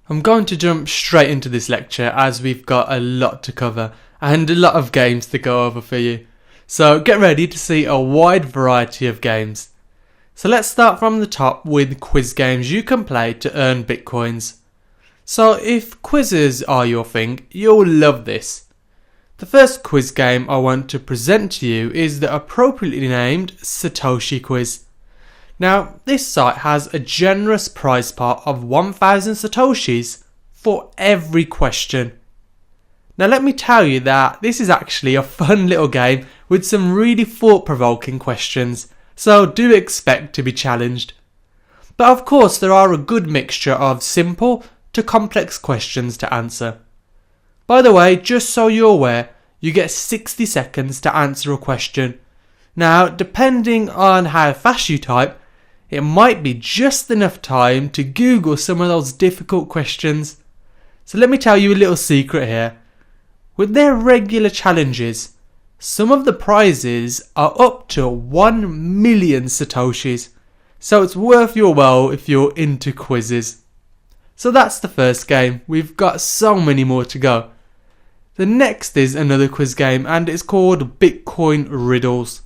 I'm going to jump straight into this lecture as we've got a lot to cover and a lot of games to go over for you. So get ready to see a wide variety of games. So let's start from the top with quiz games you can play to earn bitcoins. So if quizzes are your thing, you'll love this. The first quiz game I want to present to you is the appropriately named Satoshi Quiz. Now, this site has a generous prize pot of 1,000 Satoshis for every question. Now let me tell you that this is actually a fun little game with some really thought-provoking questions, so do expect to be challenged. But of course there are a good mixture of simple to complex questions to answer. By the way, just so you're aware, you get 60 seconds to answer a question. Now, depending on how fast you type, it might be just enough time to Google some of those difficult questions. So let me tell you a little secret here. With their regular challenges, some of the prizes are up to 1 million Satoshis. So it's worth your while if you're into quizzes. So that's the first game. We've got so many more to go. The next is another quiz game and it's called Bitcoin Riddles.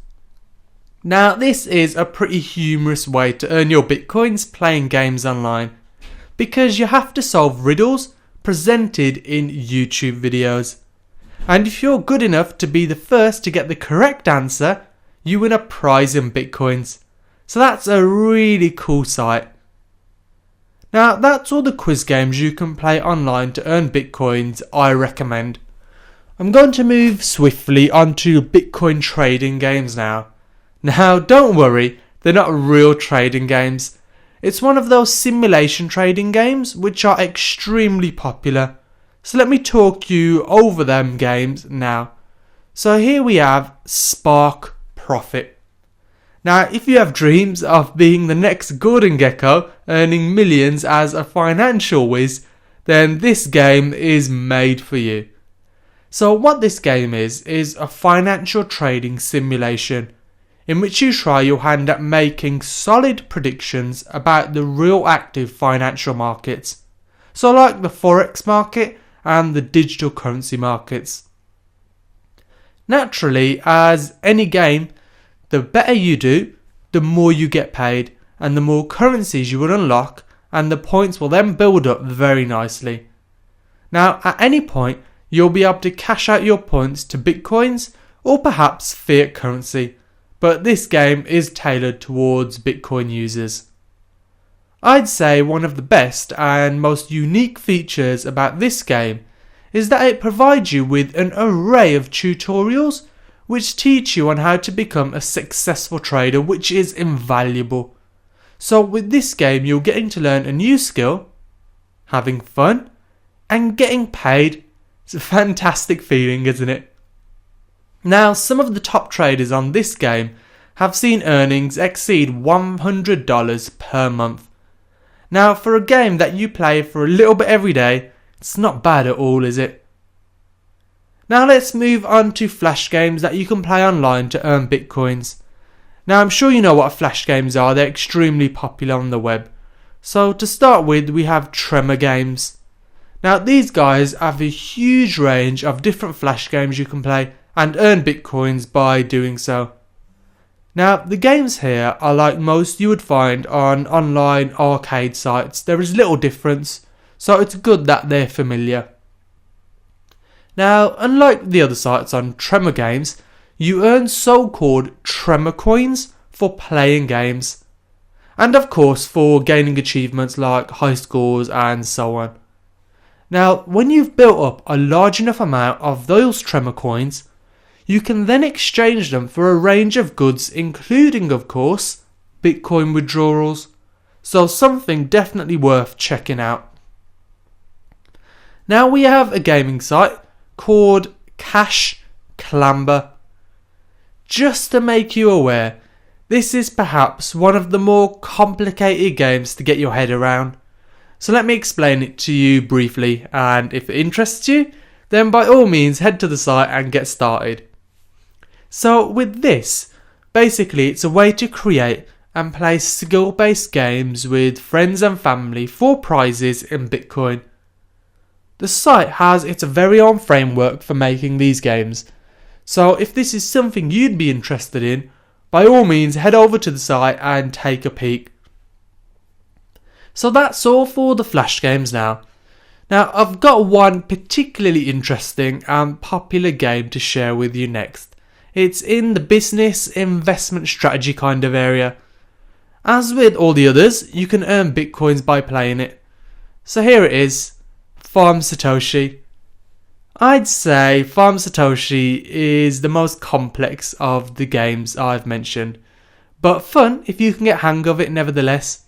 Now this is a pretty humorous way to earn your bitcoins playing games online, because you have to solve riddles presented in YouTube videos. And if you're good enough to be the first to get the correct answer, you win a prize in bitcoins. So that's a really cool site. Now that's all the quiz games you can play online to earn bitcoins I recommend. I'm going to move swiftly onto Bitcoin trading games now. Now don't worry, they're not real trading games. It's one of those simulation trading games which are extremely popular. So let me talk you over them games now. So here we have Spark Profit. Now if you have dreams of being the next Gordon Gekko, earning millions as a financial whiz, then this game is made for you. So what this game is a financial trading simulation in which you try your hand at making solid predictions about the real active financial markets. So like the forex market and the digital currency markets. Naturally, as any game, the better you do, the more you get paid and the more currencies you will unlock, and the points will then build up very nicely. Now at any point you'll be able to cash out your points to bitcoins or perhaps fiat currency, but this game is tailored towards Bitcoin users. I'd say one of the best and most unique features about this game is that it provides you with an array of tutorials which teach you on how to become a successful trader, which is invaluable. So with this game you're getting to learn a new skill, having fun, and getting paid. It's a fantastic feeling, isn't it? Now, some of the top traders on this game have seen earnings exceed $100 per month. Now, for a game that you play for a little bit every day, it's not bad at all, is it? Now let's move on to flash games that you can play online to earn bitcoins. Now I'm sure you know what flash games are, they're extremely popular on the web. So to start with, we have Tremor games. Now these guys have a huge range of different flash games you can play and earn bitcoins by doing so. Now the games here are like most you would find on online arcade sites. There is little difference, so it's good that they're familiar. Now unlike the other sites on Tremor games, you earn so-called Tremor coins for playing games, and of course for gaining achievements like high scores and so on. Now when you've built up a large enough amount of those Tremor coins, you can then exchange them for a range of goods, including of course Bitcoin withdrawals. So something definitely worth checking out. Now we have a gaming site called Cash Clamber. Just to make you aware, this is perhaps one of the more complicated games to get your head around. So let me explain it to you briefly, and if it interests you, then by all means head to the site and get started. So with this, basically it's a way to create and play skill-based games with friends and family for prizes in Bitcoin. The site has its very own framework for making these games, so if this is something you'd be interested in, by all means head over to the site and take a peek. So that's all for the Flash games now. Now I've got one particularly interesting and popular game to share with you next. It's in the business investment strategy kind of area. As with all the others, you can earn bitcoins by playing it. So here it is, Farm Satoshi. I'd say Farm Satoshi is the most complex of the games I've mentioned, but fun if you can get hang of it nevertheless.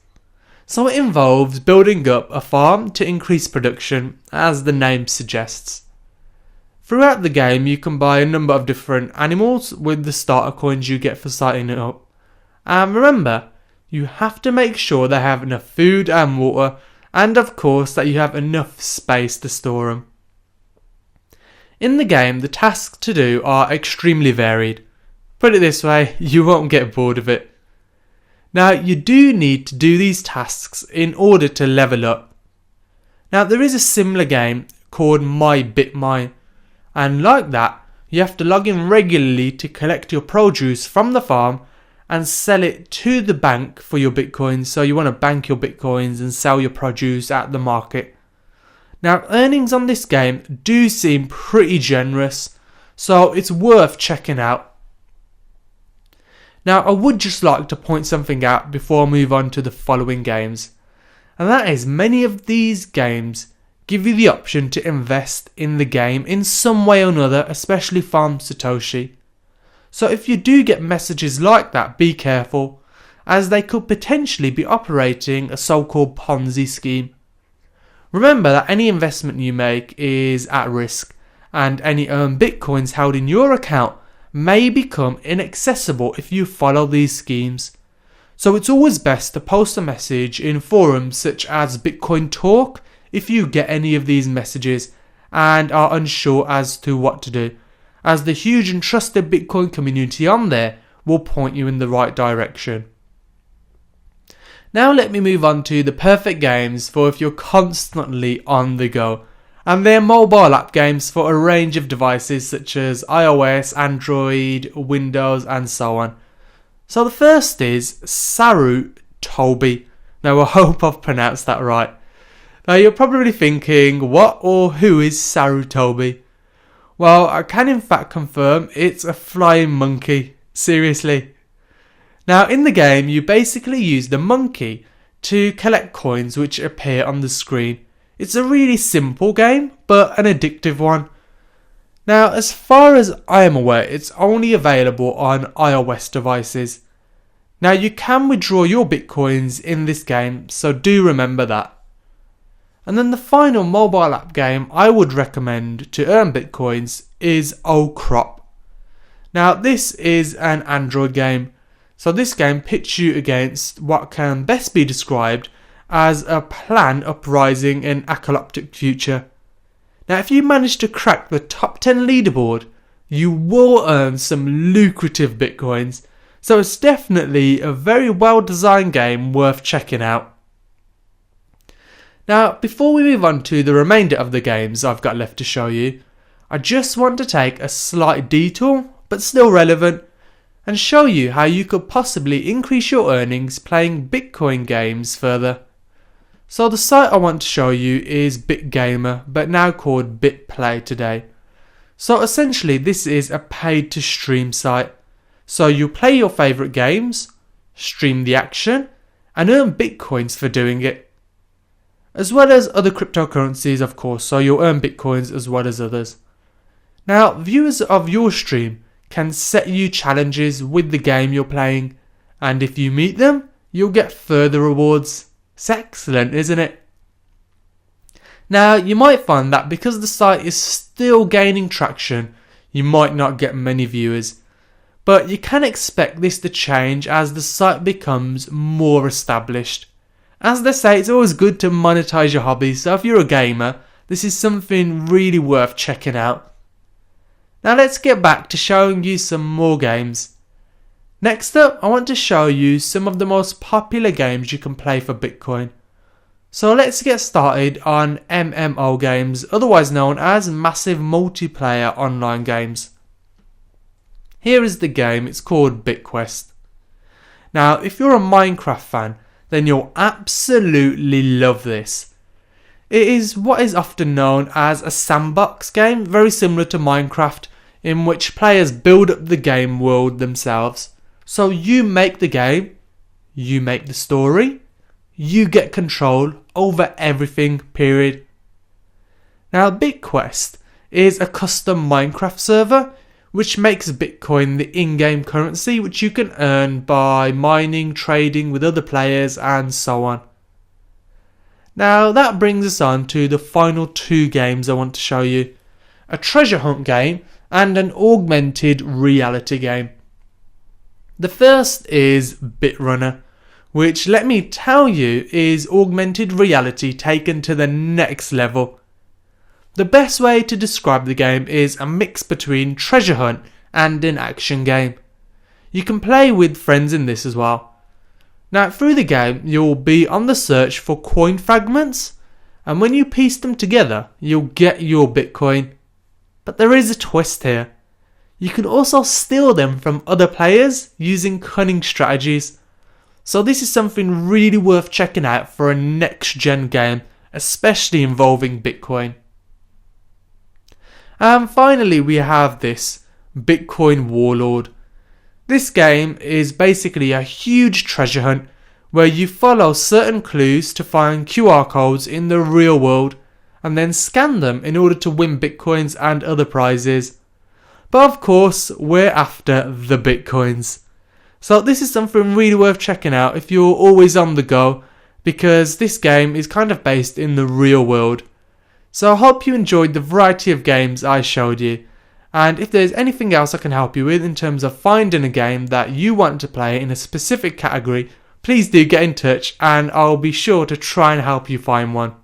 So it involves building up a farm to increase production, as the name suggests. Throughout the game you can buy a number of different animals with the starter coins you get for signing it up. And remember, you have to make sure they have enough food and water, and of course that you have enough space to store them. In the game, the tasks to do are extremely varied. Put it this way, you won't get bored of it. Now, you do need to do these tasks in order to level up. Now, there is a similar game called My BitMine, and like that, you have to log in regularly to collect your produce from the farm and sell it to the bank for your bitcoins. So you want to bank your bitcoins and sell your produce at the market. Now, earnings on this game do seem pretty generous, so it's worth checking out. Now, I would just like to point something out before I move on to the following games, and that is many of these games give you the option to invest in the game in some way or another, especially Farm Satoshi. So if you do get messages like that, be careful, as they could potentially be operating a so-called Ponzi scheme. Remember that any investment you make is at risk, and any earned bitcoins held in your account may become inaccessible if you follow these schemes. So it's always best to post a message in forums such as Bitcoin Talk if you get any of these messages and are unsure as to what to do, as the huge and trusted Bitcoin community on there will point you in the right direction. Now let me move on to the perfect games for if you're constantly on the go. And they're mobile app games for a range of devices such as iOS, Android, Windows and so on. So the first is Sarutobi. Now I hope I've pronounced that right. Now you're probably thinking, what or who is Sarutobi? Well, I can in fact confirm it's a flying monkey. Seriously. Now in the game you basically use the monkey to collect coins which appear on the screen. It's a really simple game, but an addictive one. Now, as far as I am aware, it's only available on iOS devices. Now, you can withdraw your bitcoins in this game, so do remember that. And then the final mobile app game I would recommend to earn bitcoins is Crop. Now, this is an Android game, so this game pits you against what can best be described as a planned uprising in apocalyptic future. Now if you manage to crack the top 10 leaderboard, you will earn some lucrative bitcoins, so it's definitely a very well designed game worth checking out. Now before we move on to the remainder of the games I've got left to show you, I just want to take a slight detour, but still relevant, and show you how you could possibly increase your earnings playing Bitcoin games further. So the site I want to show you is BitGamer, but now called BitPlay today. So essentially this is a paid to stream site. So you play your favourite games, stream the action, and earn bitcoins for doing it. As well as other cryptocurrencies of course, so you'll earn bitcoins as well as others. Now viewers of your stream can set you challenges with the game you're playing, and if you meet them, you'll get further rewards. It's excellent, isn't it? Now, you might find that because the site is still gaining traction, you might not get many viewers. But you can expect this to change as the site becomes more established. As they say, it's always good to monetize your hobby, so if you're a gamer, this is something really worth checking out. Now let's get back to showing you some more games. Next up, I want to show you some of the most popular games you can play for Bitcoin. So let's get started on MMO games, otherwise known as massive multiplayer online games. Here is the game, it's called BitQuest. Now, if you're a Minecraft fan, then you'll absolutely love this. It is what is often known as a sandbox game, very similar to Minecraft, in which players build up the game world themselves. So you make the game, you make the story, you get control over everything, period. Now, BitQuest is a custom Minecraft server which makes Bitcoin the in-game currency which you can earn by mining, trading with other players and so on. Now that brings us on to the final two games I want to show you. A treasure hunt game and an augmented reality game. The first is BitRunner, which let me tell you is augmented reality taken to the next level. The best way to describe the game is a mix between treasure hunt and an action game. You can play with friends in this as well. Now through the game you'll be on the search for coin fragments, and when you piece them together you'll get your Bitcoin. But there is a twist here. You can also steal them from other players using cunning strategies. So this is something really worth checking out for a next gen game, especially involving Bitcoin. And finally we have this, Bitcoin Warlord. This game is basically a huge treasure hunt where you follow certain clues to find QR codes in the real world and then scan them in order to win Bitcoins and other prizes. But of course, we're after the Bitcoins. So this is something really worth checking out if you're always on the go, because this game is kind of based in the real world. So I hope you enjoyed the variety of games I showed you, and if there's anything else I can help you with in terms of finding a game that you want to play in a specific category, please do get in touch and I'll be sure to try and help you find one.